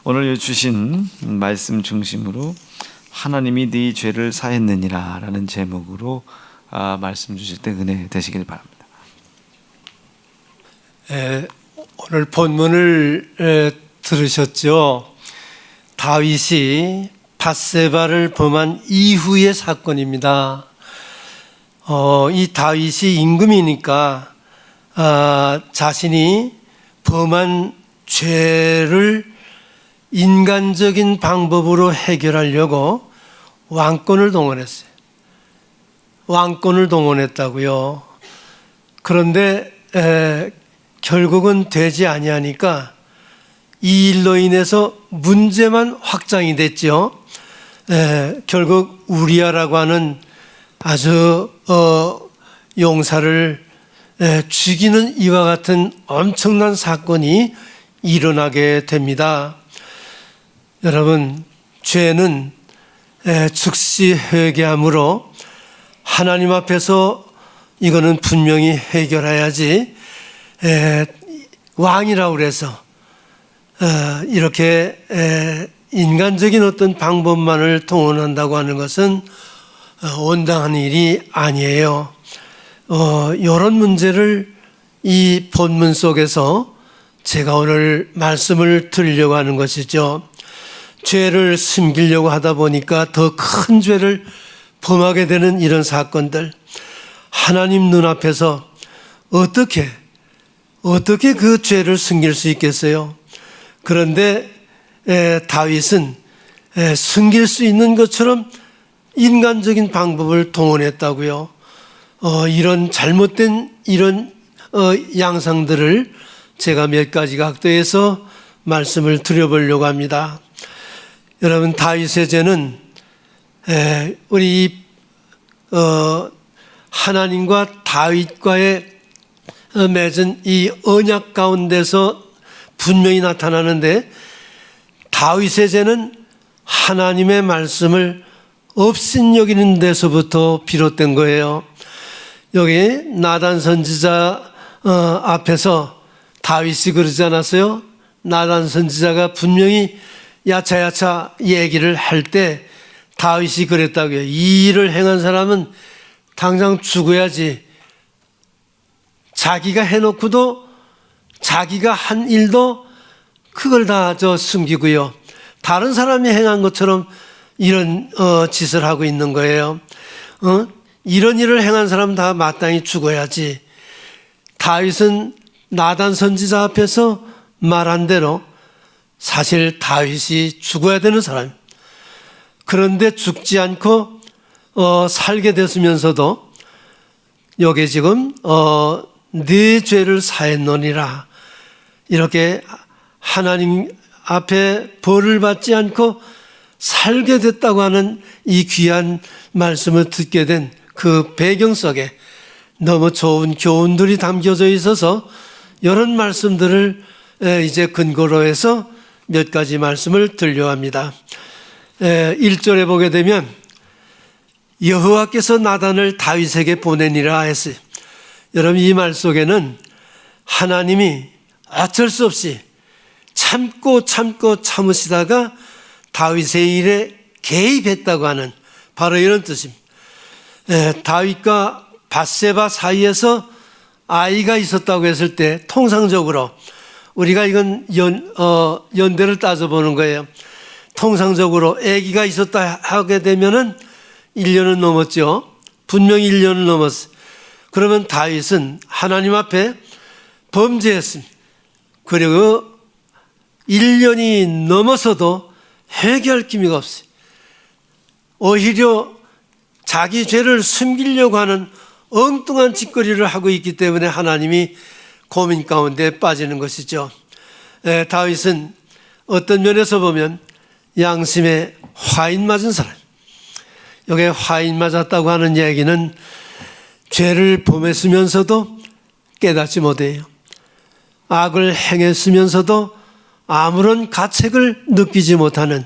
오늘 주신 말씀 중심으로 하나님이 네 죄를 사했느니라 라는 제목으로 말씀 주실 때 은혜 되시길 바랍니다. 오늘 본문을 들으셨죠? 다윗이 밧세바를 범한 이후의 사건입니다. 이 다윗이 임금이니까 자신이 범한 죄를 인간적인 방법으로 해결하려고 왕권을 동원했어요. 왕권을 동원했다고요. 그런데 결국은 되지 아니하니까 이 일로 인해서 문제만 확장이 됐죠. 결국 우리아라고 하는 아주 용사를 죽이는 이와 같은 엄청난 사건이 일어나게 됩니다. 여러분, 죄는 즉시 회개함으로 하나님 앞에서 이거는 분명히 해결해야지 왕이라고 그래서 이렇게 인간적인 어떤 방법만을 동원한다고 하는 것은 온당한 일이 아니에요. 이런 문제를 이 본문 속에서 제가 오늘 말씀을 드리려고 하는 것이죠. 죄를 숨기려고 하다 보니까 더 큰 죄를 범하게 되는 이런 사건들, 하나님 눈앞에서 어떻게 그 죄를 숨길 수 있겠어요? 그런데 다윗은 숨길 수 있는 것처럼 인간적인 방법을 동원했다고요. 이런 잘못된 이런 양상들을 제가 몇 가지 각도에서 말씀을 드려보려고 합니다. 여러분, 다윗의 죄는 우리 하나님과 다윗과의 맺은 이 언약 가운데서 분명히 나타나는데, 다윗의 죄는 하나님의 말씀을 업신여기는 데서부터 비롯된 거예요. 여기 나단 선지자 앞에서 다윗이 그러지 않았어요? 나단 선지자가 분명히 야차야차 얘기를 할 때 다윗이 그랬다고요. 이 일을 행한 사람은 당장 죽어야지. 자기가 해놓고도 자기가 한 일도 그걸 다 숨기고요. 다른 사람이 행한 것처럼 이런 짓을 하고 있는 거예요. 이런 일을 행한 사람 다 마땅히 죽어야지. 다윗은 나단 선지자 앞에서 말한 대로 사실 다윗이 죽어야 되는 사람. 그런데 죽지 않고 살게 됐으면서도 여기 지금 네 죄를 사했노니라, 이렇게 하나님 앞에 벌을 받지 않고 살게 됐다고 하는 이 귀한 말씀을 듣게 된 그 배경 속에 너무 좋은 교훈들이 담겨져 있어서 이런 말씀들을 이제 근거로 해서 몇 가지 말씀을 드리려 합니다. 1절에 보게 되면 여호와께서 나단을 다윗에게 보내니라 했어요. 여러분, 이 말 속에는 하나님이 어쩔 수 없이 참고 참으시다가 다윗의 일에 개입했다고 하는 바로 이런 뜻입니다. 다윗과 밧세바 사이에서 아이가 있었다고 했을 때 통상적으로 우리가 이건 연대를 따져보는 거예요. 통상적으로 아기가 있었다 하게 되면은 1년은 넘었죠. 분명히 1년을 넘었어요. 그러면 다윗은 하나님 앞에 범죄했습니다. 그리고 1년이 넘어서도 회개할 기미가 없어요. 오히려 자기 죄를 숨기려고 하는 엉뚱한 짓거리를 하고 있기 때문에 하나님이 고민 가운데 빠지는 것이죠. 다윗은 어떤 면에서 보면 양심에 화인 맞은 사람. 여기에 화인 맞았다고 하는 얘기는 죄를 범했으면서도 깨닫지 못해요. 악을 행했으면서도 아무런 가책을 느끼지 못하는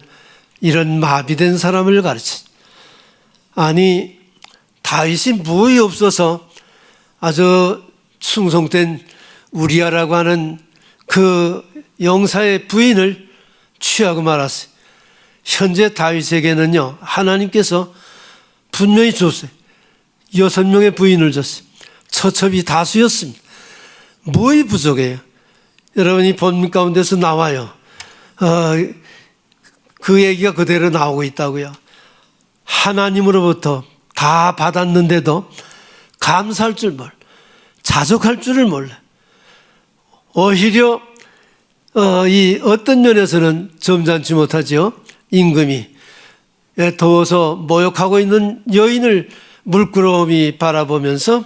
이런 마비된 사람을 가르쳐. 아니, 다윗이 무엇이 없어서 아주 충성된 우리아라고 하는 그 용사의 부인을 취하고 말았어요. 현재 다윗에게는요, 하나님께서 분명히 줬어요. 6명의 부인을 줬어요. 처첩이 다수였습니다. 뭐이 부족해요? 여러분이 본 가운데서 나와요. 그 얘기가 그대로 나오고 있다고요. 하나님으로부터 다 받았는데도 감사할 줄 몰라. 자족할 줄을 몰라. 오히려 이 어떤 면에서는 점잖지 못하죠. 임금이 더워서 모욕하고 있는 여인을 물끄러미 바라보면서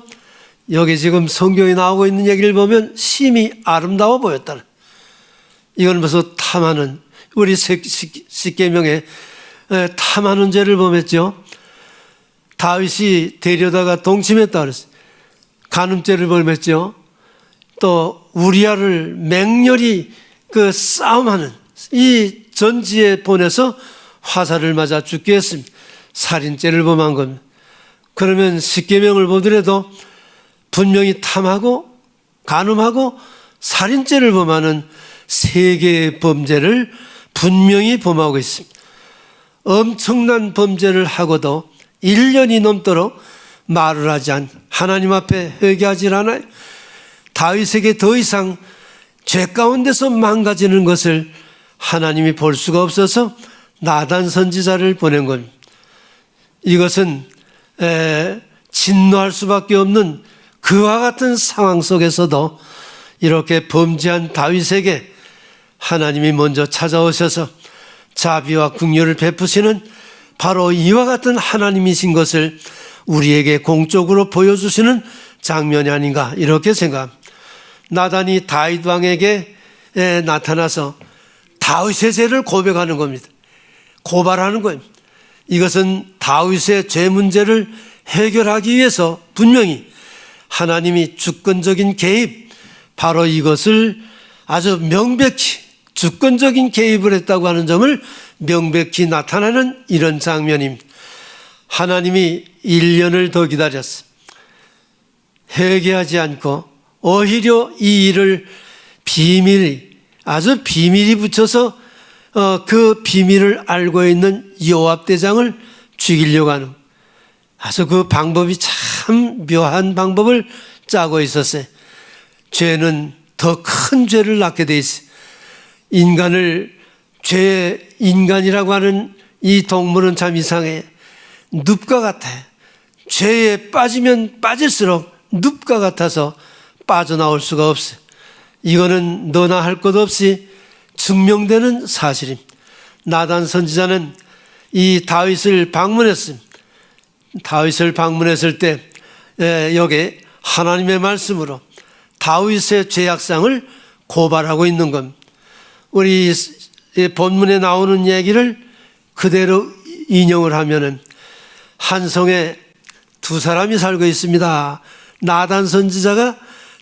여기 지금 성경에 나오고 있는 얘기를 보면 심히 아름다워 보였다. 이건 벌써 탐하는, 우리 십계명에 탐하는 죄를 범했죠. 다윗이 데려다가 동침했다 그랬어요. 간음죄를 범했죠. 또 우리아를 맹렬히 그 싸움하는 이 전지에 보내서 화살을 맞아 죽게 했습니다. 살인죄를 범한 겁니다. 그러면 십계명을 보더라도 분명히 탐하고 간음하고 살인죄를 범하는 세 개의 범죄를 분명히 범하고 있습니다. 엄청난 범죄를 하고도 1년이 넘도록 말을 하지 않, 하나님 앞에 회개하지 않아요. 다윗에게 더 이상 죄 가운데서 망가지는 것을 하나님이 볼 수가 없어서 나단 선지자를 보낸 겁니다. 이것은 진노할 수밖에 없는 그와 같은 상황 속에서도 이렇게 범죄한 다윗에게 하나님이 먼저 찾아오셔서 자비와 긍휼을 베푸시는 바로 이와 같은 하나님이신 것을 우리에게 공적으로 보여주시는 장면이 아닌가 이렇게 생각합니다. 나단이 다윗 왕에게 나타나서 다윗의 죄를 고백하는 겁니다. 고발하는 거예요. 이것은 다윗의 죄 문제를 해결하기 위해서 분명히 하나님이 주권적인 개입, 바로 이것을 아주 명백히 주권적인 개입을 했다고 하는 점을 명백히 나타나는 이런 장면입니다. 하나님이 1년을 더 기다렸습니다. 회개하지 않고 오히려 이 일을 아주 비밀이 붙여서 그 비밀을 알고 있는 요압 대장을 죽이려고 하는, 아주 그 방법이 참 묘한 방법을 짜고 있었어요. 죄는 더 큰 죄를 낳게 돼 있어요. 인간이라고 하는 이 동물은 참 이상해. 늪과 같아요. 죄에 빠지면 빠질수록 늪과 같아서 빠져나올 수가 없어요. 이거는 너나 할 것 없이 증명되는 사실입니다. 나단 선지자는 이 다윗을 방문했습니다. 다윗을 방문했을 때 여기 하나님의 말씀으로 다윗의 죄악상을 고발하고 있는 겁니다. 우리 본문에 나오는 얘기를 그대로 인용을 하면은 한 성에 두 사람이 살고 있습니다. 나단 선지자가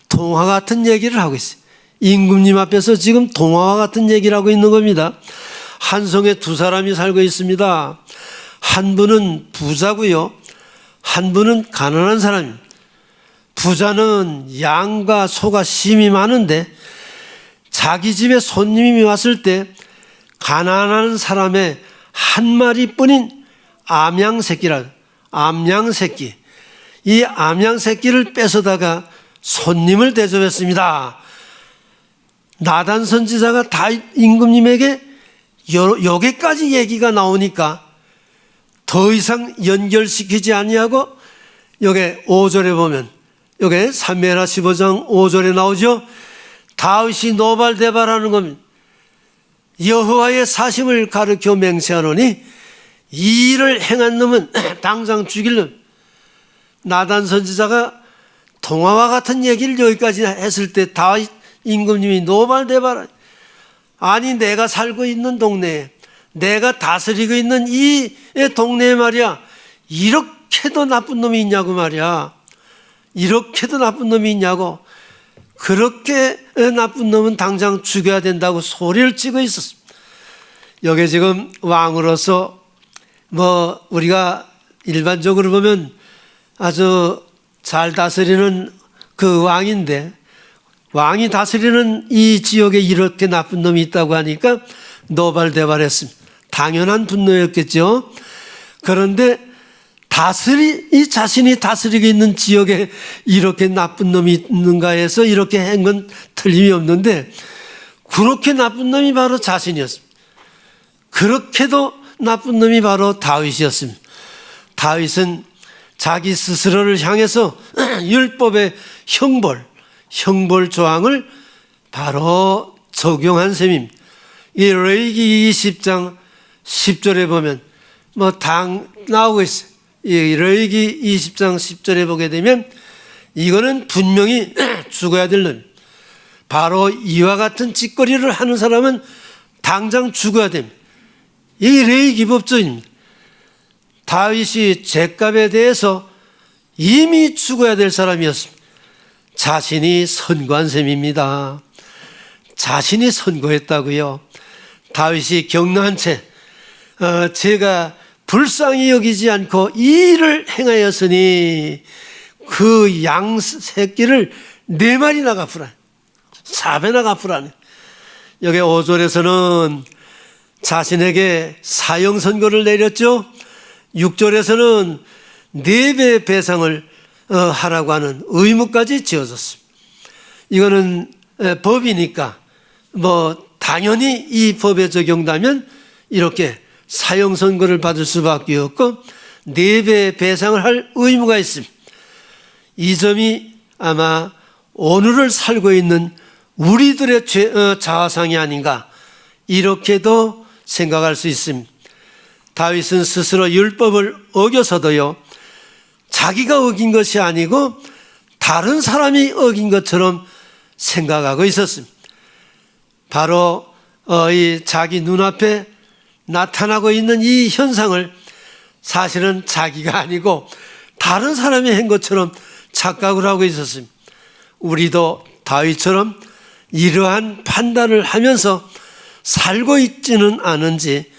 동화 같은 얘기를 하고 있어요. 임금님 앞에서 지금 동화와 같은 얘기를 하고 있는 겁니다. 한 성에 두 사람이 살고 있습니다. 한 분은 부자고요, 한 분은 가난한 사람입니다. 부자는 양과 소가 심이 많은데 자기 집에 손님이 왔을 때 가난한 사람의 한 마리뿐인 암양새끼, 이 암양새끼를 뺏어다가 손님을 대접했습니다. 나단 선지자가 다윗 임금님에게 여기까지 얘기가 나오니까 더 이상 연결시키지 아니하고 여기 5절에 보면, 여기 사무엘하 15장 5절에 나오죠. 다윗이 노발대발하는 겁니다. 여호와의 사심을 가르쳐 맹세하노니 이 일을 행한 놈은 당장 죽일 놈. 나단 선지자가 동화와 같은 얘기를 여기까지 했을 때 다윗 임금님이 노발대발, 아니 내가 살고 있는 동네에, 내가 다스리고 있는 이 동네에 말이야, 이렇게도 나쁜 놈이 있냐고 말이야. 이렇게도 나쁜 놈이 있냐고. 그렇게 나쁜 놈은 당장 죽여야 된다고 소리를 치고 있었습니다. 여기 지금 왕으로서 우리가 일반적으로 보면 아주 잘 다스리는 그 왕인데, 왕이 다스리는 이 지역에 이렇게 나쁜 놈이 있다고 하니까 노발대발했습니다. 당연한 분노였겠죠. 그런데 이 자신이 다스리고 있는 지역에 이렇게 나쁜 놈이 있는가 해서 이렇게 한 건 틀림이 없는데, 그렇게 나쁜 놈이 바로 자신이었습니다. 그렇게도 나쁜 놈이 바로 다윗이었습니다. 다윗은 자기 스스로를 향해서 율법의 형벌 조항을 바로 적용한 셈입니다. 이 레위기 20장 10절에 보면 나오고 있어요. 이 레위기 20장 10절에 보게 되면 이거는 분명히 죽어야 될 놈. 바로 이와 같은 짓거리를 하는 사람은 당장 죽어야 됩니다. 이 레위기 법조입니다. 다윗이 죄값에 대해서 이미 죽어야 될 사람이었습니다. 자신이 선고한 셈입니다. 자신이 선고했다고요. 다윗이 격려한 채 제가 불쌍히 여기지 않고 이 일을 행하였으니 그 양 새끼를 4마리나 갚으라. 4배나 갚으라네. 여기 5절에서는 자신에게 사형 선고를 내렸죠. 6절에서는 4배 배상을 하라고 하는 의무까지 지어졌습니다. 이거는 법이니까 당연히 이 법에 적용되면 이렇게 사형 선고를 받을 수밖에 없고 4배 배상을 할 의무가 있습니다. 이 점이 아마 오늘을 살고 있는 우리들의 자화상이 아닌가 이렇게도 생각할 수 있습니다. 다윗은 스스로 율법을 어겨서도요, 자기가 어긴 것이 아니고 다른 사람이 어긴 것처럼 생각하고 있었습니다. 바로 이 자기 눈앞에 나타나고 있는 이 현상을 사실은 자기가 아니고 다른 사람이 한 것처럼 착각을 하고 있었습니다. 우리도 다윗처럼 이러한 판단을 하면서 살고 있지는 않은지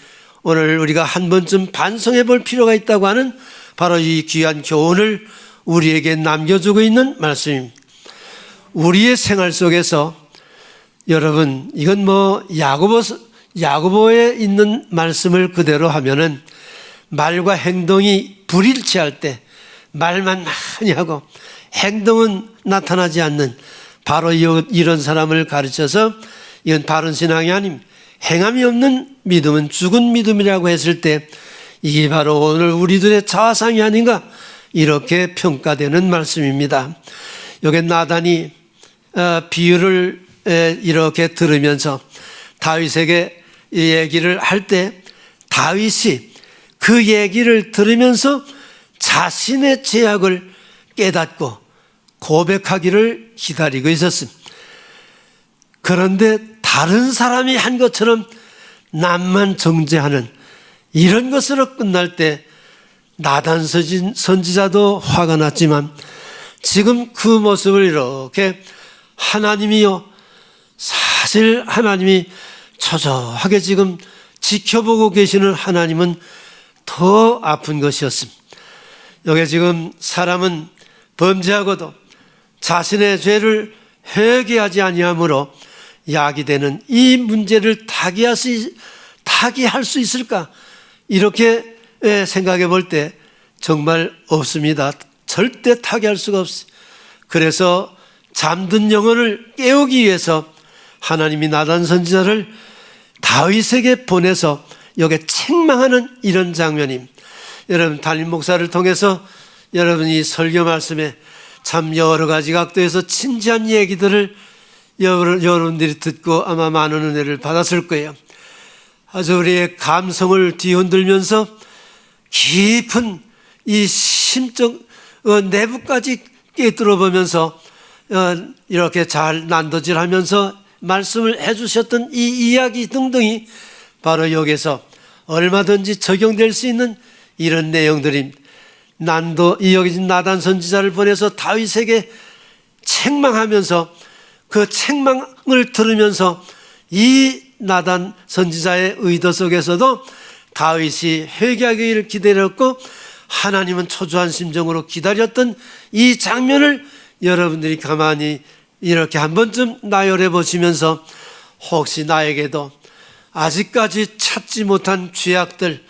오늘 우리가 한 번쯤 반성해 볼 필요가 있다고 하는 바로 이 귀한 교훈을 우리에게 남겨주고 있는 말씀입니다. 우리의 생활 속에서 여러분, 이건 야고보에 있는 말씀을 그대로 하면은 말과 행동이 불일치할 때 말만 많이 하고 행동은 나타나지 않는 바로 이런 사람을 가르쳐서 이건 바른 신앙이 아님 행함이 없는 믿음은 죽은 믿음이라고 했을 때 이게 바로 오늘 우리들의 자화상이 아닌가 이렇게 평가되는 말씀입니다. 여기 나단이 비유를 이렇게 들으면서 다윗에게 이 얘기를 할 때 다윗이 그 얘기를 들으면서 자신의 죄악을 깨닫고 고백하기를 기다리고 있었습니다. 그런데 다른 사람이 한 것처럼 남만 정죄하는 이런 것으로 끝날 때 나단 선지자도 화가 났지만 지금 그 모습을 이렇게 하나님이요, 사실 하나님이 초조하게 지금 지켜보고 계시는 하나님은 더 아픈 것이었습니다. 여기 지금 사람은 범죄하고도 자신의 죄를 회개하지 아니하므로 약이 되는 이 문제를 타개할 수 있을까? 이렇게 생각해 볼 때 정말 없습니다. 절대 타개할 수가 없어요. 그래서 잠든 영혼을 깨우기 위해서 하나님이 나단 선지자를 다윗에게 보내서 여기 책망하는 이런 장면입니다. 여러분, 담임 목사를 통해서 여러분 이 설교 말씀에 참 여러 가지 각도에서 진지한 얘기들을 여러분들이 듣고 아마 많은 은혜를 받았을 거예요. 아주 우리의 감성을 뒤흔들면서 깊은 이 심적 내부까지 꿰뚫어 보면서 이렇게 잘 난도질하면서 말씀을 해주셨던 이 이야기 등등이 바로 여기서 얼마든지 적용될 수 있는 이런 내용들입니다. 여기 나단 선지자를 보내서 다윗에게 책망하면서 그 책망을 들으면서 이 나단 선지자의 의도 속에서도 다윗이 회개하기를 기다렸고 하나님은 초조한 심정으로 기다렸던 이 장면을 여러분들이 가만히 이렇게 한 번쯤 나열해 보시면서 혹시 나에게도 아직까지 찾지 못한 죄악들,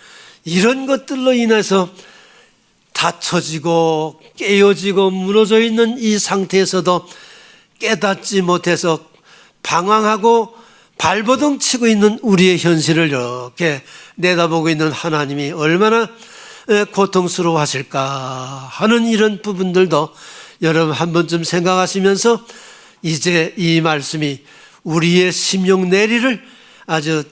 이런 것들로 인해서 다쳐지고 깨어지고 무너져 있는 이 상태에서도 깨닫지 못해서 방황하고 발버둥 치고 있는 우리의 현실을 이렇게 내다보고 있는 하나님이 얼마나 고통스러워하실까 하는 이런 부분들도 여러분 한 번쯤 생각하시면서 이제 이 말씀이 우리의 심령 내리를 아주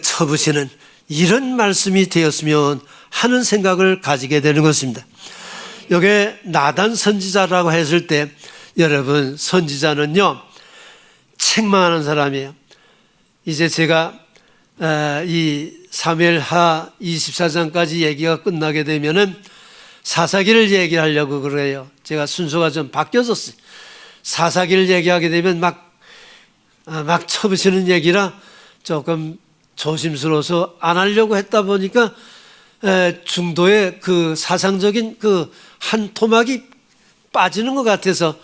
쳐부시는 이런 말씀이 되었으면 하는 생각을 가지게 되는 것입니다. 여기에 나단 선지자라고 했을 때 여러분, 선지자는요 책망하는 사람이에요. 이제 제가 이 사무엘하 24장까지 얘기가 끝나게 되면은 사사기를 얘기하려고 그래요. 제가 순서가 좀 바뀌어졌어요. 사사기를 얘기하게 되면 막 쳐부시는 얘기라 조금 조심스러워서 안 하려고 했다 보니까 중도에 그 사상적인 그 한 토막이 빠지는 것 같아서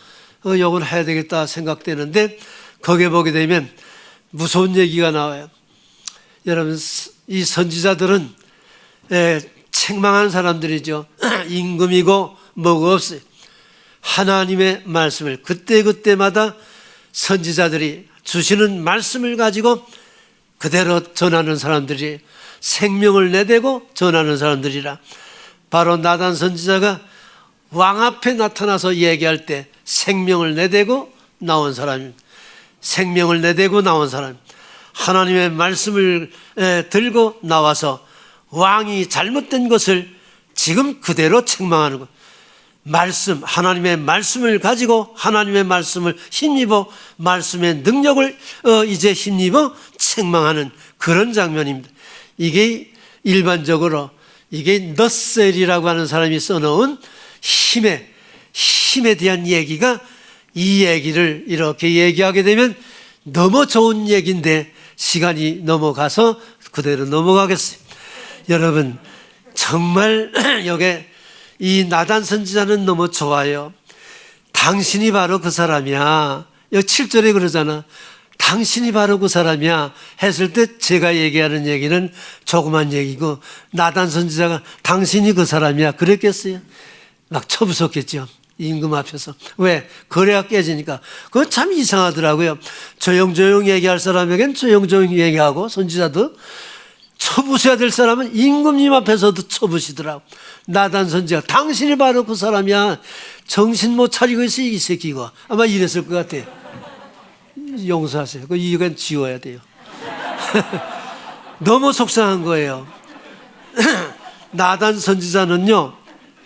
이걸 해야 되겠다 생각되는데, 거기에 보게 되면 무서운 얘기가 나와요. 여러분, 이 선지자들은 책망하는 사람들이죠. 임금이고 뭐가 없어요. 하나님의 말씀을 그때그때마다 선지자들이 주시는 말씀을 가지고 그대로 전하는 사람들이, 생명을 내대고 전하는 사람들이라. 바로 나단 선지자가 왕 앞에 나타나서 얘기할 때 생명을 내대고 나온 사람입니다. 생명을 내대고 나온 사람, 하나님의 말씀을 들고 나와서 왕이 잘못된 것을 지금 그대로 책망하는 것. 말씀, 하나님의 말씀을 가지고 하나님의 말씀을 힘입어 말씀의 능력을 이제 힘입어 책망하는 그런 장면입니다. 이게 일반적으로 이게 너셀이라고 하는 사람이 써놓은 힘에 대한 얘기가, 이 얘기를 이렇게 얘기하게 되면 너무 좋은 얘기인데 시간이 넘어가서 그대로 넘어가겠어요. 여러분, 정말 여기 이 나단 선지자는 너무 좋아요. 당신이 바로 그 사람이야. 여기 7절에 그러잖아. 당신이 바로 그 사람이야 했을 때 제가 얘기하는 얘기는 조그만 얘기고, 나단 선지자가 당신이 그 사람이야 그랬겠어요? 막 쳐부쉈겠죠. 임금 앞에서. 왜? 거래가 깨지니까. 그거 참 이상하더라고요. 조용조용 얘기할 사람에겐 조용조용 얘기하고, 선지자도 쳐부셔야 될 사람은 임금님 앞에서도 쳐부시더라고. 나단 선지자, 당신이 바로 그 사람이야. 정신 못 차리고 있어 이 새끼가. 아마 이랬을 것 같아요. 용서하세요. 이건 지워야 돼요. 너무 속상한 거예요. 나단 선지자는요,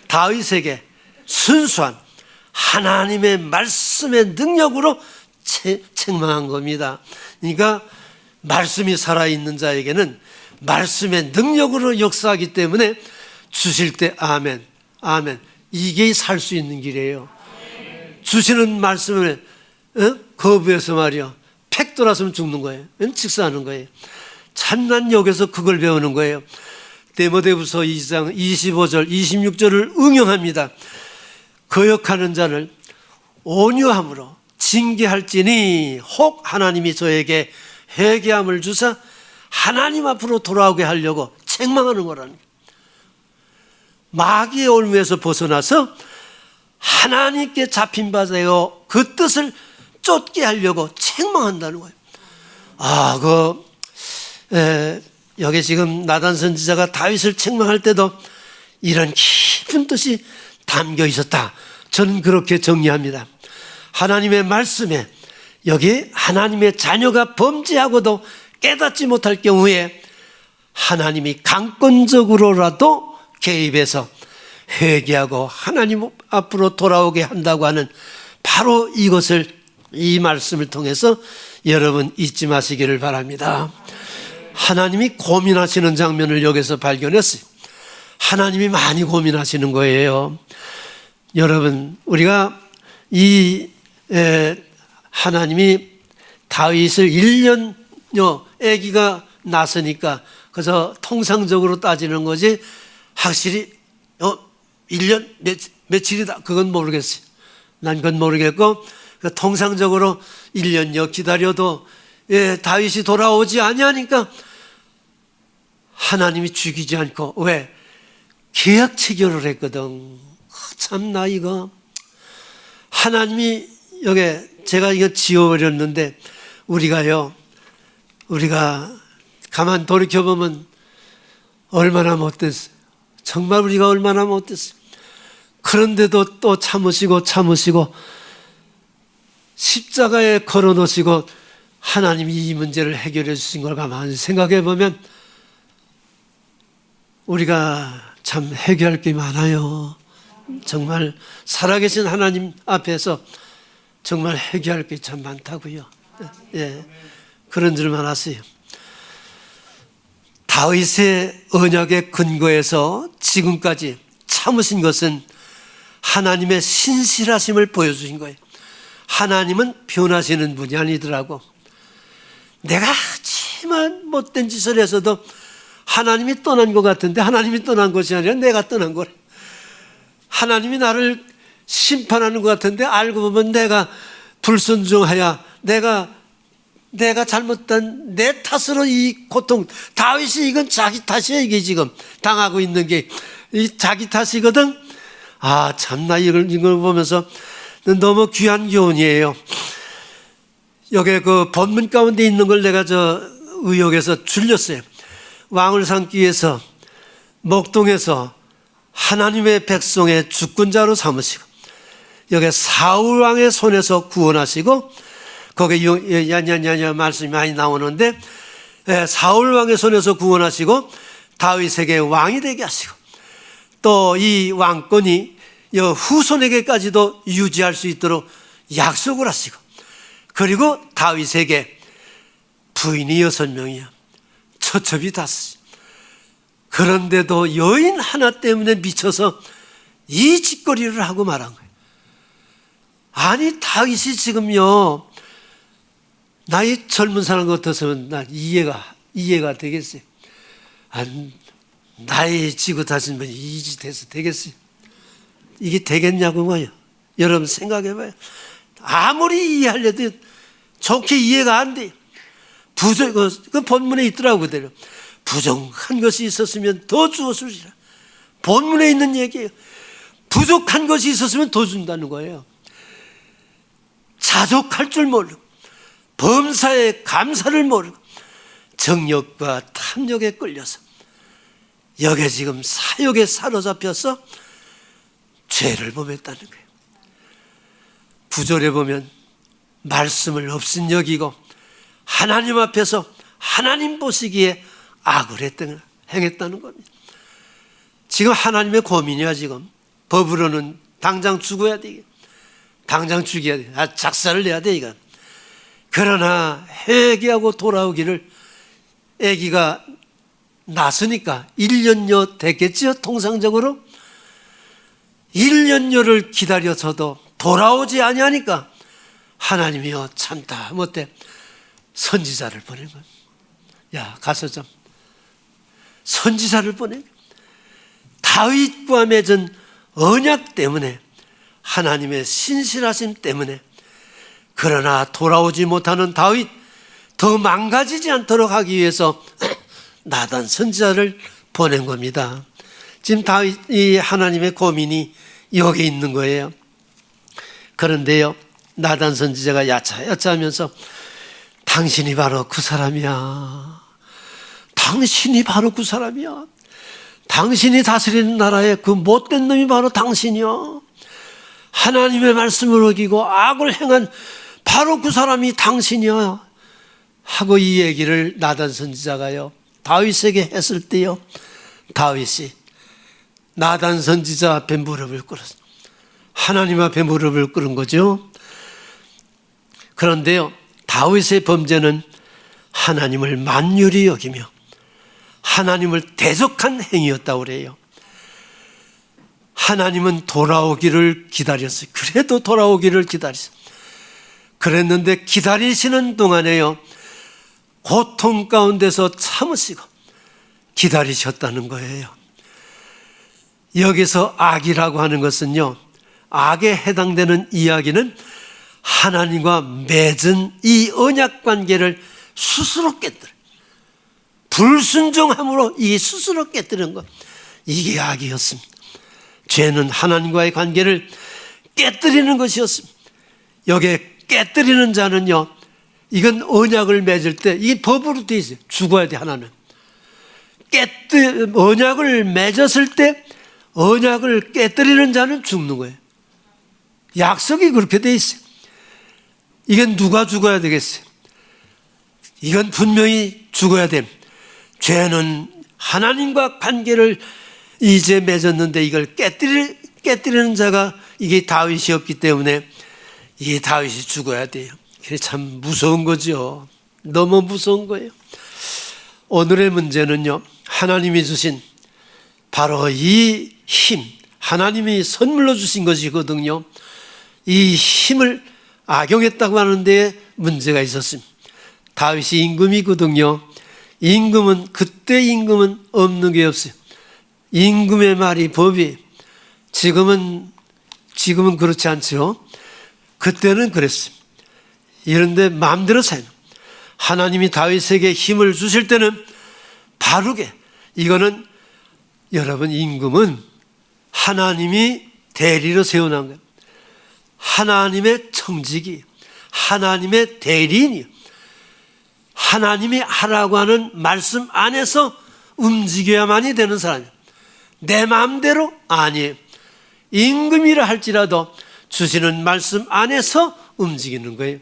다윗에게 순수한 하나님의 말씀의 능력으로 책망한 겁니다. 그러니까 말씀이 살아있는 자에게는 말씀의 능력으로 역사하기 때문에 주실 때 아멘, 아멘, 이게 살 수 있는 길이에요. 주시는 말씀을 거부해서 말이요, 팩 돌아서면 죽는 거예요. 직사하는 거예요. 참난 여기서 그걸 배우는 거예요. 디모데후서 2장 25절 26절을 응용합니다. 거역하는 자를 온유함으로 징계할지니 혹 하나님이 저에게 회개함을 주사 하나님 앞으로 돌아오게 하려고 책망하는 거라는 거예요. 마귀의 올무에서 벗어나서 하나님께 잡힌 바 되어 그 뜻을 쫓게 하려고 책망한다는 거예요. 여기 지금 나단 선지자가 다윗을 책망할 때도 이런 깊은 뜻이 담겨 있었다. 저는 그렇게 정리합니다. 하나님의 말씀에, 여기 하나님의 자녀가 범죄하고도 깨닫지 못할 경우에 하나님이 강권적으로라도 개입해서 회개하고 하나님 앞으로 돌아오게 한다고 하는 바로 이것을, 이 말씀을 통해서 여러분 잊지 마시기를 바랍니다. 하나님이 고민하시는 장면을 여기서 발견했어요. 하나님이 많이 고민하시는 거예요. 여러분, 우리가 하나님이 다윗을 1년여 아기가 났으니까, 그래서 통상적으로 따지는 거지 확실히 1년 며칠이다 그건 모르겠어요. 난 그건 모르겠고, 통상적으로 1년여 기다려도 다윗이 돌아오지 아니하니까 하나님이 죽이지 않고, 왜? 계약 체결을 했거든. 참나 이거. 하나님이 여기 제가 이거 지워버렸는데 우리가 가만 돌이켜보면 얼마나 못됐어요. 정말 우리가 얼마나 못됐어요. 그런데도 또 참으시고 십자가에 걸어놓으시고 하나님이 이 문제를 해결해 주신 걸 가만히 생각해 보면 우리가 참 해결할 게 많아요. 정말 살아계신 하나님 앞에서 정말 해결할 게 참 많다고요. 그런 줄만 아세요. 다윗의 언약의 근거에서 지금까지 참으신 것은 하나님의 신실하심을 보여주신 거예요. 하나님은 변하시는 분이 아니더라고. 내가 하지만 못된 짓을 해서도 하나님이 떠난 것 같은데 하나님이 떠난 것이 아니라 내가 떠난 거래. 하나님이 나를 심판하는 것 같은데 알고 보면 내가 불순종하여 내가 잘못한 내 탓으로 이 고통, 다윗이 이건 자기 탓이야. 이게 지금 당하고 있는 게 이 자기 탓이거든. 참나 이걸 보면서 너무 귀한 교훈이에요. 여기 그 본문 가운데 있는 걸 내가 의역에서 줄렸어요. 왕을 삼기 위해서 목동에서 하나님의 백성의 주권자로 삼으시고 여기 사울 왕의 손에서 구원하시고 거기에 야냐냐냐 말씀이 많이 나오는데 사울 왕의 손에서 구원하시고 다윗에게 왕이 되게 하시고 또 이 왕권이 후손에게까지도 유지할 수 있도록 약속을 하시고 그리고 다윗에게 부인이 6명이야. 처첩이 5. 그런데도 여인 하나 때문에 미쳐서 이 짓거리를 하고 말한 거예요. 아니 다윗이 지금요 나이 젊은 사람 같아서는 난 이해가 되겠어요. 나이 지고 다시면 이 짓 해서 되겠어요. 이게 되겠냐고요. 여러분 생각해봐요. 아무리 이해하려도 좋게 이해가 안 돼요. 그 본문에 있더라고 그대로. 부족한 것이 있었으면 더 주었으리라. 본문에 있는 얘기예요. 부족한 것이 있었으면 더 준다는 거예요. 자족할 줄 모르고 범사에 감사를 모르고 정욕과 탐욕에 끌려서 여기 지금 사욕에 사로잡혀서 죄를 범했다는 거예요. 9절에 보면 말씀을 없인 여기고 하나님 앞에서 하나님 보시기에 악을 행했다는 겁니다. 지금 하나님의 고민이야. 지금 법으로는 당장 죽어야 돼. 당장 죽여야 돼. 작사를 내야 돼 이건. 그러나 회개하고 돌아오기를 아기가 낳았으니까 1년여 됐겠지요. 통상적으로 1년여를 기다려서도 돌아오지 아니하니까 하나님이여 참다 못해 선지자를 보낸 거예요. 야 가서 좀 선지자를 보내. 다윗과 맺은 언약 때문에 하나님의 신실하심 때문에 그러나 돌아오지 못하는 다윗 더 망가지지 않도록 하기 위해서 나단 선지자를 보낸 겁니다. 지금 다윗이 하나님의 고민이 여기 있는 거예요. 그런데요 나단 선지자가 야차야차 하면서 당신이 바로 그 사람이야. 당신이 바로 그 사람이야. 당신이 다스리는 나라의 그 못된 놈이 바로 당신이야. 하나님의 말씀을 어기고 악을 행한 바로 그 사람이 당신이야 하고 이 얘기를 나단 선지자가요 다윗에게 했을 때요 다윗이 나단 선지자 앞에 무릎을 꿇었어요. 하나님 앞에 무릎을 꿇은 거죠. 그런데요 다윗의 범죄는 하나님을 만유리 여기며 하나님을 대적한 행위였다고 그래요. 하나님은 돌아오기를 기다렸어요. 그래도 돌아오기를 기다렸어요. 그랬는데 기다리시는 동안에요 고통 가운데서 참으시고 기다리셨다는 거예요. 여기서 악이라고 하는 것은요 악에 해당되는 이야기는 하나님과 맺은 이 언약 관계를 스스로 깨뜨려. 불순종함으로 이 스스로 깨뜨리는 것, 이게 악이었습니다. 죄는 하나님과의 관계를 깨뜨리는 것이었습니다. 여기에 깨뜨리는 자는요, 이건 언약을 맺을 때 이게 법으로 되어 있어요. 죽어야 돼. 하나는 언약을 맺었을 때 언약을 깨뜨리는 자는 죽는 거예요. 약속이 그렇게 되어 있어요. 이건 누가 죽어야 되겠어요? 이건 분명히 죽어야 됩니다. 죄는 하나님과 관계를 이제 맺었는데 이걸 깨뜨리는 자가 이게 다윗이었기 때문에 이게 다윗이 죽어야 돼요. 그게 참 무서운 거죠. 너무 무서운 거예요. 오늘의 문제는요, 하나님이 주신 바로 이 힘, 하나님이 선물로 주신 것이거든요. 이 힘을 악용했다고 하는데 문제가 있었습니다. 다윗이 임금이거든요. 그때 임금은 없는 게 없어요. 임금의 말이 법이. 지금은 그렇지 않죠. 그때는 그랬습니다. 이런데 마음대로 사는, 하나님이 다윗에게 힘을 주실 때는 바르게, 이거는 여러분, 임금은 하나님이 대리로 세워놓은 거예요. 하나님의 청직이, 하나님의 대리인이요. 하나님이 하라고 하는 말씀 안에서 움직여야만이 되는 사람이에요. 내 마음대로 아니에요. 임금이라 할지라도 주시는 말씀 안에서 움직이는 거예요.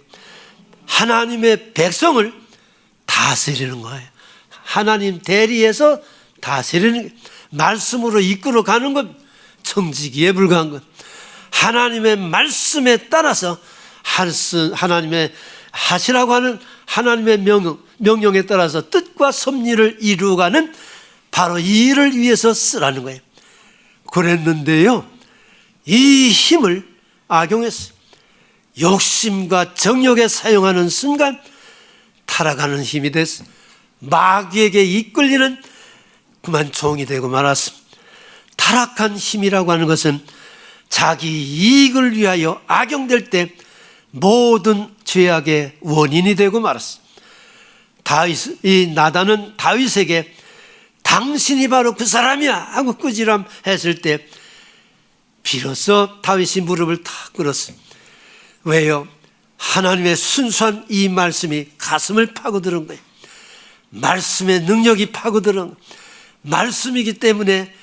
하나님의 백성을 다스리는 거예요. 하나님 대리에서 다스리는, 말씀으로 이끌어가는 것, 청지기에 불과한 것. 하나님의 말씀에 따라서 하나님의 하시라고 하는 하나님의 명령에 따라서 뜻과 섭리를 이루어가는 바로 이 일을 위해서 쓰라는 거예요. 그랬는데요, 이 힘을 악용했어요. 욕심과 정욕에 사용하는 순간 타락하는 힘이 됐어요. 마귀에게 이끌리는 그만 종이 되고 말았습니다. 타락한 힘이라고 하는 것은 자기 이익을 위하여 악용될 때 모든 죄악의 원인이 되고 말았습니다. 이 나단은 다윗에게 당신이 바로 그 사람이야 하고 꾸지람했을 때 비로소 다윗이 무릎을 탁 꿇었어요. 왜요? 하나님의 순수한 이 말씀이 가슴을 파고드는 거예요. 말씀의 능력이 파고드는 거예요. 말씀이기 때문에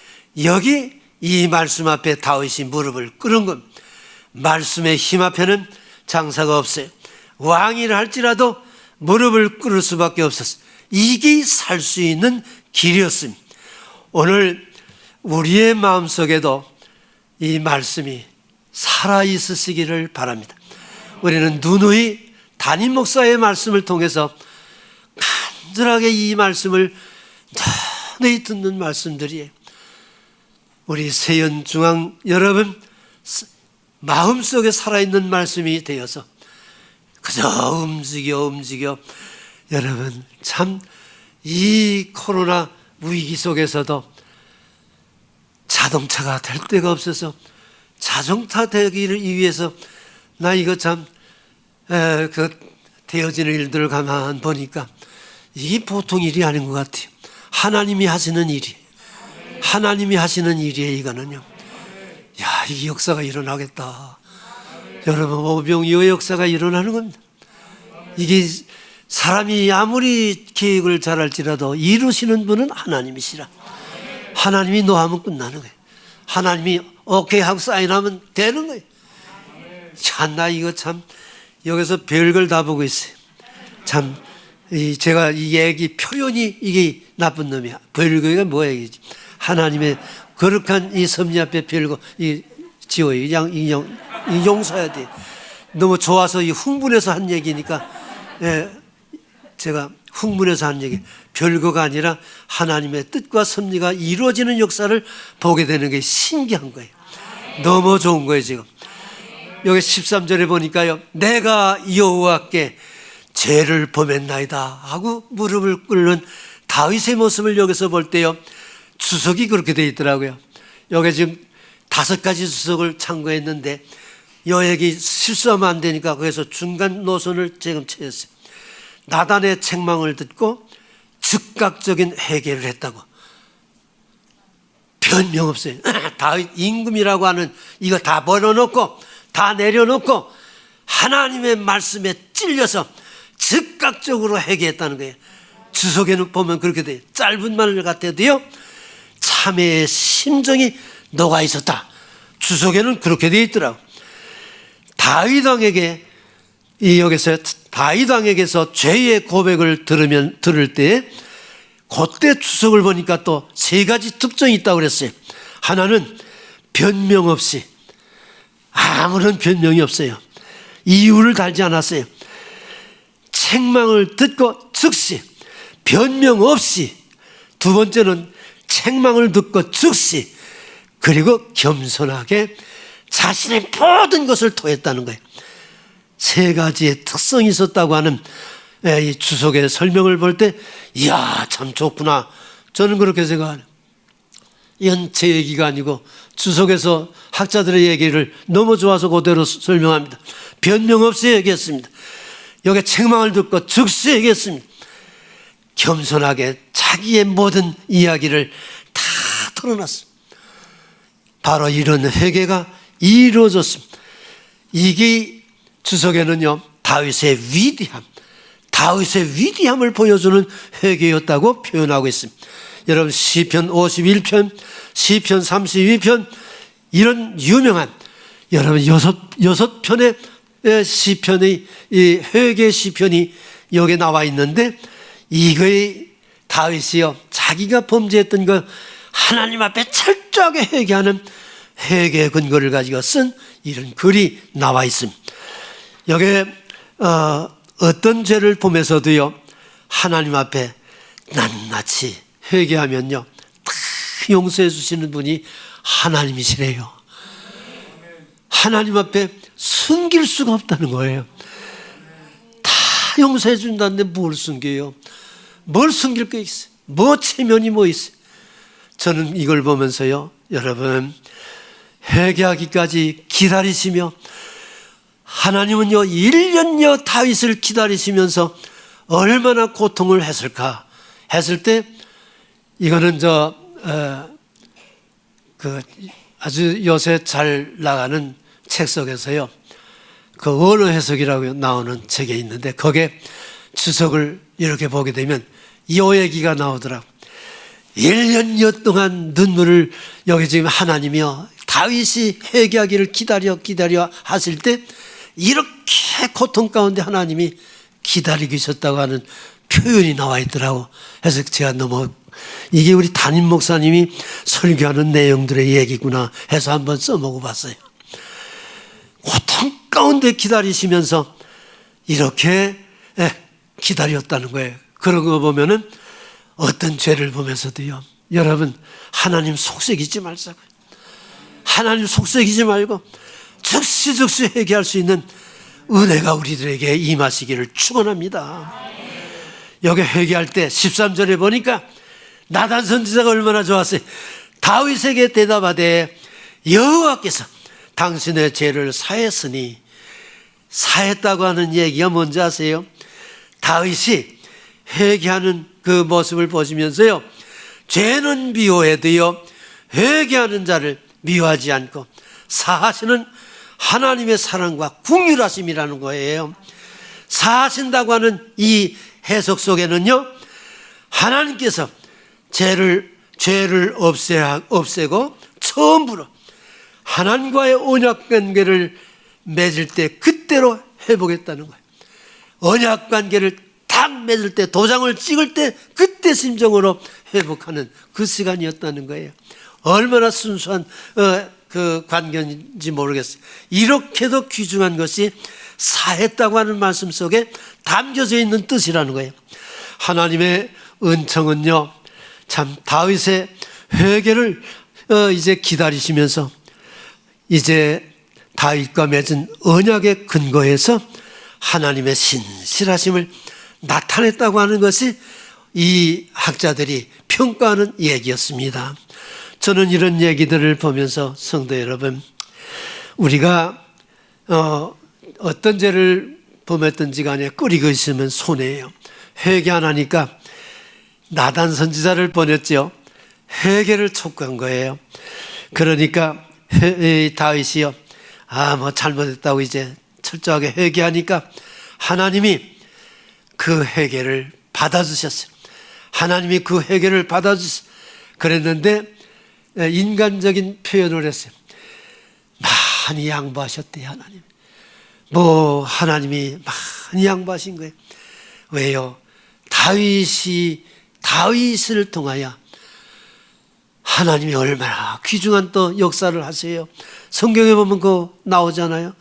여기 이 말씀 앞에 다윗이 무릎을 꿇은 겁니다. 말씀의 힘 앞에는 장사가 없어요. 왕이라 할지라도 무릎을 꿇을 수밖에 없었어요. 이게 살 수 있는 길이었습니다. 오늘 우리의 마음속에도 이 말씀이 살아있으시기를 바랍니다. 우리는 누누이 담임 목사의 말씀을 통해서 간절하게 이 말씀을 누누이 듣는 말씀들이에요. 우리 세연중앙 여러분 마음속에 살아있는 말씀이 되어서 그저 움직여 여러분, 참 이 코로나 위기 속에서도 자동차가 될 데가 없어서 자동차 되기를 위해서 나 이거 참 되어지는 일들을 가만 보니까 이게 보통 일이 아닌 것 같아요. 하나님이 하시는 일이, 하나님이 하시는 일이에요. 이거는요, 야, 이 역사가 일어나겠다. 여러분, 오병이어의 역사가 일어나는 겁니다. 이게 사람이 아무리 계획을 잘할지라도 이루시는 분은 하나님이시라. 하나님이 노하면 끝나는 거예요. 하나님이 오케이 하고 사인하면 되는 거예요. 참, 나 이거 참 여기서 별걸 다 보고 있어요. 참, 제가 이 얘기 표현이 이게 나쁜 놈이야. 별거가 뭐야 이게. 하나님의 거룩한 이 섭리 앞에 별거 이 지워요. 용서해야 돼. 너무 좋아서 이 흥분해서 한 얘기니까, 제가 흥분해서 한 얘기, 별거가 아니라 하나님의 뜻과 섭리가 이루어지는 역사를 보게 되는 게 신기한 거예요. 너무 좋은 거예요. 지금 여기 13절에 보니까요, 내가 여호와께 죄를 범했나이다 하고 무릎을 꿇는 다윗의 모습을 여기서 볼 때요, 주석이 그렇게 되어 있더라고요. 여기 지금 5가지 주석을 참고했는데 여기 실수하면 안 되니까 거기서 중간 노선을 지금 채웠어요. 나단의 책망을 듣고 즉각적인 회개를 했다고. 변명 없어요. 다윗 임금이라고 하는 이거 다 버려놓고 다 내려놓고 하나님의 말씀에 찔려서 즉각적으로 회개했다는 거예요. 주석에는 보면 그렇게 돼요. 짧은 말 같아도요 참회의 심정이 녹아 있었다. 주석에는 그렇게 되어 있더라고. 다윗 왕에게 여기서 다윗 왕에게서 죄의 고백을 들을 때 그때 주석을 보니까 또 세 가지 특징이 있다고 그랬어요. 하나는 변명 없이, 아무런 변명이 없어요. 이유를 달지 않았어요. 책망을 듣고 즉시, 변명 없이. 두 번째는 책망을 듣고 즉시, 그리고 겸손하게 자신의 모든 것을 토했다는 거예요. 세 가지의 특성이 있었다고 하는 이 주석의 설명을 볼 때 이야 참 좋구나, 저는 그렇게 생각해요. 이건 제 얘기가 아니고 주석에서 학자들의 얘기를 너무 좋아서 그대로 설명합니다. 변명 없이 얘기했습니다. 여기 책망을 듣고 즉시 얘기했습니다. 겸손하게 자기의 모든 이야기를 다 털어놨습니다. 바로 이런 회개가 이루어졌습니다. 이게 주석에는요 다윗의 위대함을 보여주는 회개였다고 표현하고 있습니다. 여러분 시편 51편, 시편 32편 이런 유명한 여러분 여섯 편의 시편의 이 회개 시편이 여기 나와 있는데 이거의 다윗이요 자기가 범죄했던 거 하나님 앞에 철저하게 회개하는 회개의 근거를 가지고 쓴 이런 글이 나와 있습니다. 여기 어떤 죄를 보면서도요 하나님 앞에 낱낱이 회개하면요 다 용서해 주시는 분이 하나님이시래요. 하나님 앞에 숨길 수가 없다는 거예요. 다 용서해 준다는데 뭘 숨겨요? 뭘 숨길 게 있어요? 뭐 체면이 뭐 있어요? 저는 이걸 보면서요 여러분 회개하기까지 기다리시며 하나님은요 1년여 다윗을 기다리시면서 얼마나 고통을 했을까 했을 때 이거는 아주 요새 잘 나가는 책 속에서요 그 언어 해석이라고 나오는 책에 있는데 거기에 주석을 이렇게 보게 되면 이 얘기가 나오더라고. 1년여 동안 눈물을 여기 지금 하나님이요 다윗이 회개하기를 기다려 하실 때 이렇게 고통 가운데 하나님이 기다리고 있었다고 하는 표현이 나와 있더라고. 그래서 제가 너무 이게 우리 담임 목사님이 설교하는 내용들의 얘기구나 해서 한번 써먹어 봤어요. 고통 가운데 기다리시면서 이렇게 기다렸다는 거예요. 그런 거 보면은 어떤 죄를 보면서도요 여러분 하나님 속삭이지 말자고요. 하나님 속삭이지 말고 즉시 회개할 수 있는 은혜가 우리들에게 임하시기를 축원합니다. 여기 회개할 때 13절에 보니까 나단 선지자가 얼마나 좋았어요. 다윗에게 대답하되 여호와께서 당신의 죄를 사했으니, 사했다고 하는 얘기가 뭔지 아세요? 다윗이 회개하는 그 모습을 보시면서요 죄는 미워해도요 회개하는 자를 미워하지 않고 사하시는 하나님의 사랑과 긍휼하심이라는 거예요. 사하신다고 하는 이 해석 속에는요 하나님께서 죄를 없애고 처음으로 하나님과의 언약 관계를 맺을 때 그때로 회복했다는 거예요. 언약 관계를 딱 맺을 때, 도장을 찍을 때 그때 심정으로 회복하는 그 시간이었다는 거예요. 얼마나 순수한 그 관계인지 모르겠어요. 이렇게도 귀중한 것이 사했다고 하는 말씀 속에 담겨져 있는 뜻이라는 거예요. 하나님의 은총은요 참 다윗의 회개를 이제 기다리시면서 이제 다윗과 맺은 언약의 근거에서 하나님의 신실하심을 나타냈다고 하는 것이 이 학자들이 평가하는 얘기였습니다. 저는 이런 얘기들을 보면서 성도 여러분, 우리가 어떤 죄를 범했든지 간에 끓이고 있으면 손해예요. 회개 안 하니까 나단 선지자를 보냈죠. 회개를 촉구한 거예요. 그러니까 다윗이요, 뭐 잘못했다고 이제 철저하게 회개하니까 하나님이 그 회개를 받아주셨어요. 하나님이 그 회개를 받아주셨어요. 그랬는데 인간적인 표현을 했어요. 많이 양보하셨대요, 하나님. 하나님이 많이 양보하신 거예요. 왜요? 다윗을 통하여 하나님이 얼마나 귀중한 또 역사를 하세요. 성경에 보면 그거 나오잖아요.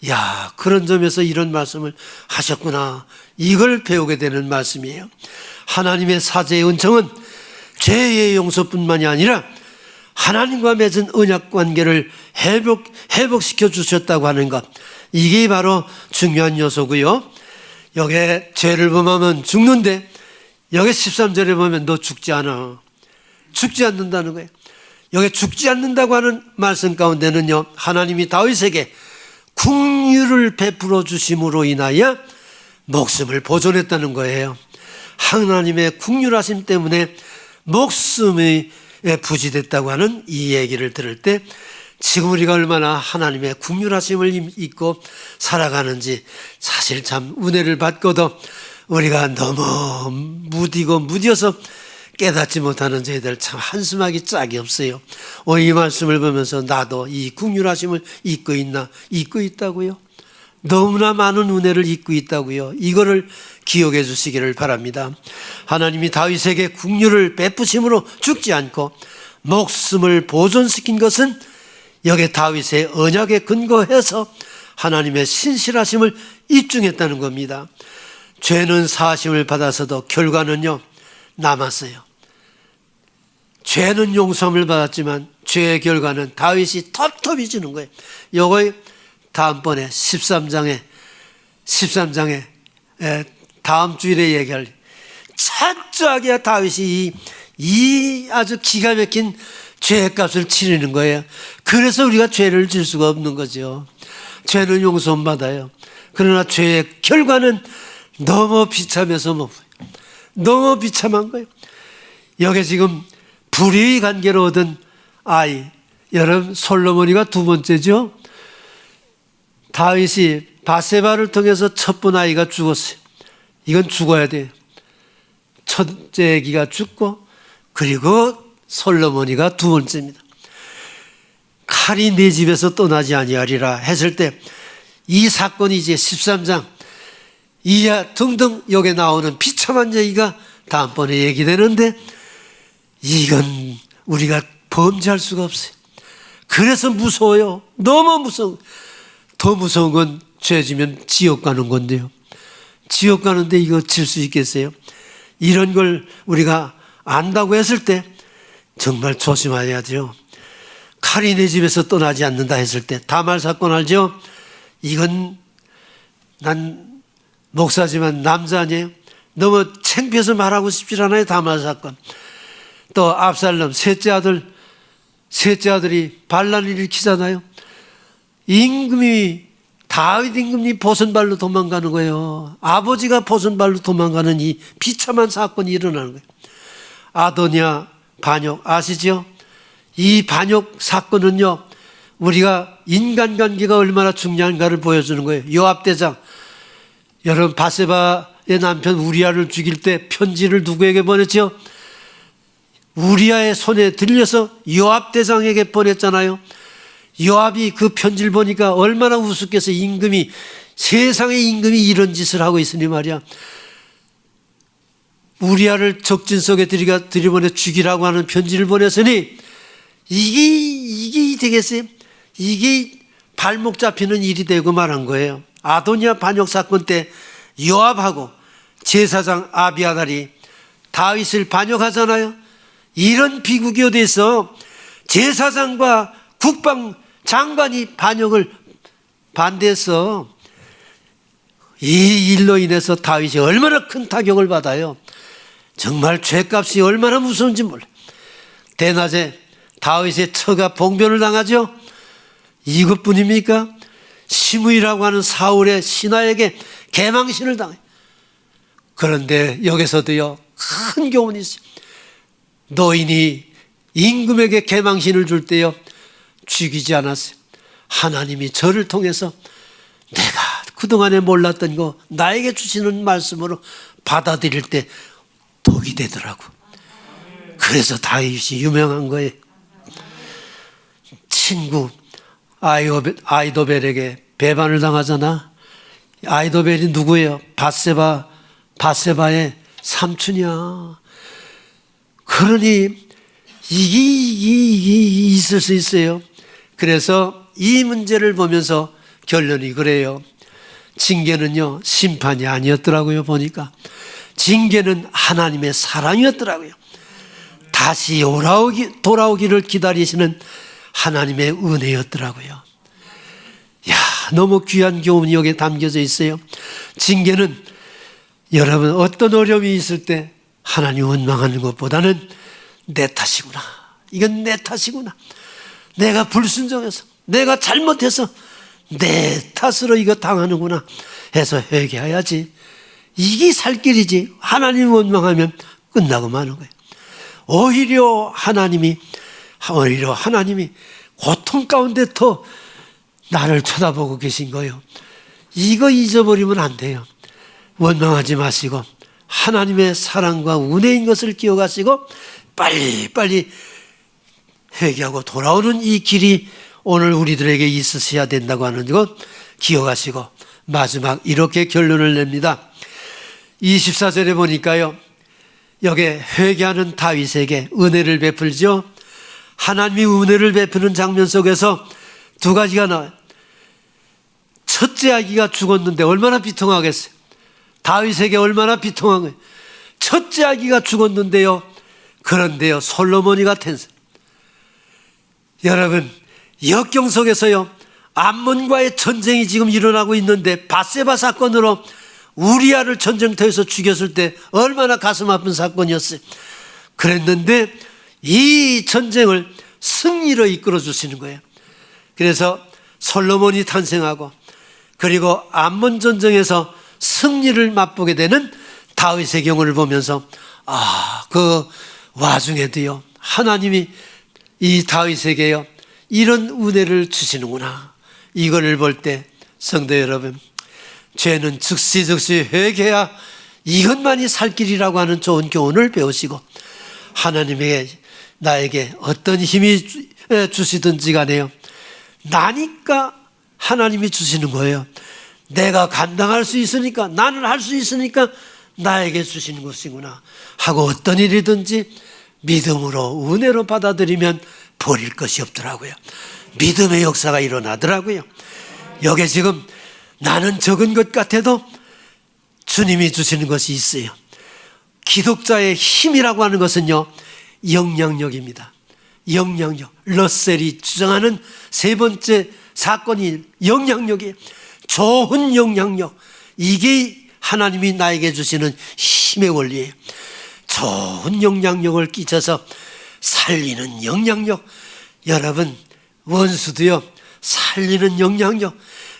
야, 그런 점에서 이런 말씀을 하셨구나. 이걸 배우게 되는 말씀이에요. 하나님의 사죄의 은총은 죄의 용서뿐만이 아니라 하나님과 맺은 언약 관계를 회복시켜 주셨다고 하는 것, 이게 바로 중요한 요소고요. 여기에 죄를 범하면 죽는데, 여기 13절에 보면 너 죽지 않아. 죽지 않는다는 거예요. 여기 죽지 않는다고 하는 말씀 가운데는요, 하나님이 다윗에게 긍휼을 베풀어 주심으로 인하여 목숨을 보존했다는 거예요. 하나님의 긍휼하심 때문에 목숨이 부지됐다고 하는 이 얘기를 들을 때, 지금 우리가 얼마나 하나님의 긍휼하심을 잊고 살아가는지 사실 참 은혜를 받고도 우리가 너무 무디어서 깨닫지 못하는 저희들 참 한심하기 짝이 없어요. 이 말씀을 보면서 나도 이 긍휼하심을 잊고 있나? 잊고 있다고요. 너무나 많은 은혜를 잊고 있다고요. 이거를 기억해 주시기를 바랍니다. 하나님이 다윗에게 긍휼을 베푸심으로 죽지 않고 목숨을 보존시킨 것은 여기 다윗의 언약에 근거해서 하나님의 신실하심을 입증했다는 겁니다. 죄는 사심을 받아서도 결과는요, 남았어요. 죄는 용서함을 받았지만 죄의 결과는 다윗이 텁텁히 주는 거예요. 요거 다음번에 13장에 다음 주일에 얘기할, 철저하게 다윗이 이 아주 기가 막힌 죄값을 치르는 거예요. 그래서 우리가 죄를 질 수가 없는 거죠. 죄는 용서는 받아요. 그러나 죄의 결과는 너무 비참해서 너무 비참한 거예요. 여기 지금 불의의 관계로 얻은 아이, 여러분 솔로몬이가 두 번째죠. 다윗이 바세바를 통해서 첫 번 아이가 죽었어요. 이건 죽어야 돼요. 첫째 아기가 죽고, 그리고 솔로몬이가 두 번째입니다. 칼이 내 집에서 떠나지 아니하리라 했을 때, 이 사건이 이제 13장 이하 등등 여기 나오는 비참한 얘기가 다음번에 얘기되는데, 이건 우리가 범죄할 수가 없어요. 그래서 무서워요. 너무 무서워. 더 무서운 건 죄 지면 지옥 가는 건데요. 지옥 가는데 이거 질 수 있겠어요? 이런 걸 우리가 안다고 했을 때 정말 조심해야죠. 칼이 내 집에서 떠나지 않는다 했을 때, 다말 사건 알죠? 이건 난 목사지만 남자 아니에요? 너무 창피해서 말하고 싶지 않아요. 다말 사건. 또 압살롬 셋째 아들이 반란을 일으키잖아요. 다윗 임금이 보선발로 도망가는 거예요. 아버지가 보선발로 도망가는 이 비참한 사건이 일어나는 거예요. 아도니아 반역 아시죠? 이 반역 사건은요, 우리가 인간관계가 얼마나 중요한가를 보여주는 거예요. 요압 대장, 여러분 바세바의 남편 우리아를 죽일 때 편지를 누구에게 보냈죠? 우리아의 손에 들려서 요압 대장에게 보냈잖아요. 요압이 그 편지를 보니까 얼마나 우습겠어. 세상의 임금이 이런 짓을 하고 있으니 말이야. 우리아를 적진 속에 들이보내 죽이라고 하는 편지를 보냈으니 이게 되겠어요? 이게 발목 잡히는 일이 되고 말한 거예요. 아도니아 반역 사건 때 요압하고 제사장 아비아달이 다윗을 반역하잖아요. 이런 비극이 어디서 제사장과 국방장관이 반역을 반대해서 이 일로 인해서 다윗이 얼마나 큰 타격을 받아요. 정말 죄값이 얼마나 무서운지 몰라. 대낮에 다윗의 처가 봉변을 당하죠. 이것뿐입니까? 시므이라고 하는 사울의 신하에게 개망신을 당해요. 그런데 여기서도요, 큰 교훈이 있어요. 노인이 임금에게 개망신을 줄 때요, 죽이지 않았어요. 하나님이 저를 통해서 내가 그동안에 몰랐던 거 나에게 주시는 말씀으로 받아들일 때 독이 되더라고. 그래서 다윗이 유명한 거예요. 친구 아이도벨에게 배반을 당하잖아. 아이도벨이 누구예요? 바세바의 삼촌이야. 그러니 이게 있을 수 있어요. 그래서 이 문제를 보면서 결론이 그래요. 징계는요, 심판이 아니었더라고요. 보니까 징계는 하나님의 사랑이었더라고요. 다시 돌아오기를 기다리시는 하나님의 은혜였더라고요. 야, 너무 귀한 교훈이 여기에 담겨져 있어요. 징계는 여러분 어떤 어려움이 있을 때 하나님 원망하는 것보다는 내 탓이구나, 이건 내 탓이구나, 내가 불순종해서, 내가 잘못해서 내 탓으로 이거 당하는구나 해서 회개해야지. 이게 살 길이지. 하나님 원망하면 끝나고 마는 거예요. 오히려 하나님이 고통 가운데 더 나를 쳐다보고 계신 거예요. 이거 잊어버리면 안 돼요. 원망하지 마시고 하나님의 사랑과 은혜인 것을 기억하시고 빨리 회개하고 돌아오는 이 길이 오늘 우리들에게 있으셔야 된다고 하는 것 기억하시고, 마지막 이렇게 결론을 냅니다. 24절에 보니까요, 여기에 회개하는 다윗에게 은혜를 베풀죠. 하나님이 은혜를 베푸는 장면 속에서 두 가지가 나와요. 첫째 아기가 죽었는데 얼마나 비통하겠어요. 다윗에게 얼마나 비통한 거예요. 첫째 아기가 죽었는데요, 그런데요 솔로몬이가 탄생. 여러분, 역경 속에서요 암몬과의 전쟁이 지금 일어나고 있는데 바세바 사건으로 우리아를 전쟁터에서 죽였을 때 얼마나 가슴 아픈 사건이었어요. 그랬는데 이 전쟁을 승리로 이끌어 주시는 거예요. 그래서 솔로몬이 탄생하고, 그리고 암몬 전쟁에서 승리를 맛보게 되는 다윗의 경우를 보면서 그 와중에도요 하나님이 이 다윗에게요 이런 은혜를 주시는구나. 이거를 볼 때 성도 여러분, 죄는 즉시 회개해야 이것만이 살 길이라고 하는 좋은 교훈을 배우시고, 하나님에게 나에게 어떤 힘이 주시든지 간에요, 나니까 하나님이 주시는 거예요. 내가 감당할 수 있으니까, 나는 할 수 있으니까 나에게 주시는 것이구나 하고 어떤 일이든지 믿음으로 은혜로 받아들이면 버릴 것이 없더라고요. 믿음의 역사가 일어나더라고요. 여기 지금 나는 적은 것 같아도 주님이 주시는 것이 있어요. 기독자의 힘이라고 하는 것은요 영향력입니다. 영향력. 러셀이 주장하는 세 번째 사건이 영향력이에요. 좋은 영향력. 이게 하나님이 나에게 주시는 힘의 원리예요. 좋은 영향력을 끼쳐서 살리는 영향력. 여러분, 원수도요 살리는 영향력.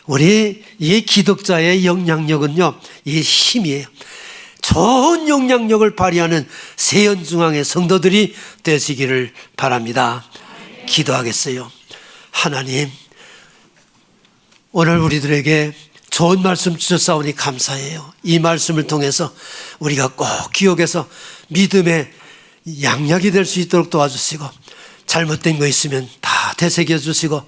우리 이 기독자의 영향력은요 이 힘이에요. 좋은 영향력을 발휘하는 세연중앙의 성도들이 되시기를 바랍니다. 기도하겠어요. 하나님, 오늘 우리들에게 좋은 말씀 주셨사오니 감사해요. 이 말씀을 통해서 우리가 꼭 기억해서 믿음의 양약이 될 수 있도록 도와주시고, 잘못된 거 있으면 다 되새겨 주시고,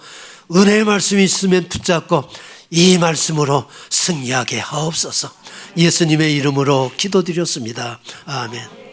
은혜의 말씀이 있으면 붙잡고 이 말씀으로 승리하게 하옵소서. 예수님의 이름으로 기도드렸습니다. 아멘.